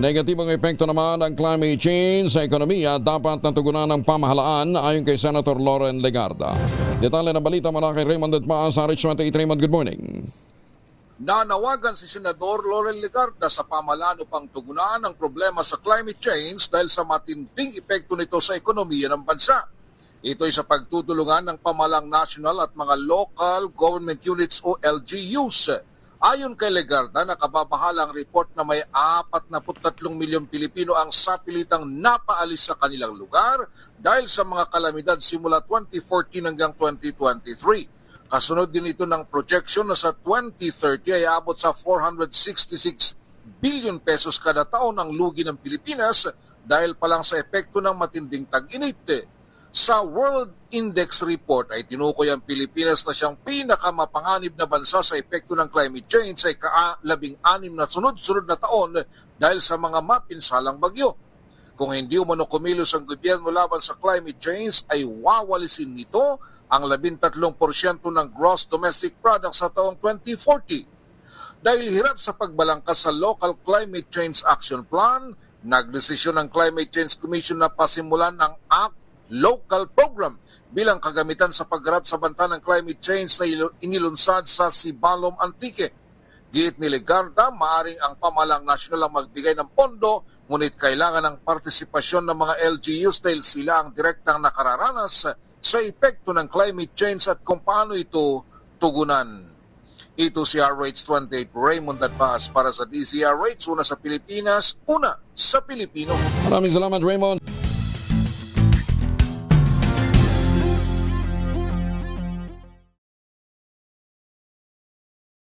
Negatibong epekto naman ng climate change sa ekonomiya dapat natugunan ng pamahalaan ayon kay Senator Loren Legarda. Detalye ng balita mula kay Raymond Atma sa Rich 28. Raymond, good morning. Nanawagan si Senador Loren Legarda sa pamahalaan upang tugunan ang problema sa climate change dahil sa matinding epekto nito sa ekonomiya ng bansa. Ito ay sa pagtutulungan ng pamahalang national at mga local government units o LGUs. Ayon kay Legarda, nakababahalang report na may 43 milyong Pilipino ang sapilitang napaalis sa kanilang lugar dahil sa mga kalamidad simula 2014 hanggang 2023. Kasunod din ito ng projection na sa 2030 ay abot sa 466 billion pesos kada taon ang lugi ng Pilipinas dahil pa lang sa epekto ng matinding tag-init. Sa World Index Report ay tinukoy ang Pilipinas na siyang pinakamapanganib na bansa sa epekto ng climate change sa ika-16 na sunod-sunod na taon dahil sa mga mapinsalang bagyo. Kung hindi umano kumilos ang gobyerno laban sa climate change ay wawalisin nito ang 13% ng gross domestic product sa taong 2040. Dahil hirap sa pagbalangkas sa Local Climate Change Action Plan, nagdesisyon ng Climate Change Commission na pasimulan ng Act Local Program bilang kagamitan sa pagharap sa banta ng climate change na inilunsad sa Sibalom Antique. Giit ni Legarda, maaring ang pamahalang nasyonal ang magbigay ng pondo, ngunit kailangan ng partisipasyon ng mga LGUs dahil sila ang direktang nakararanas sa epekto ng climate change at kung paano ito tugunan. Ito si RH28 Raymond Atmas para sa DZRH, una sa Pilipinas, una sa Pilipino. Maraming salamat, Raymond.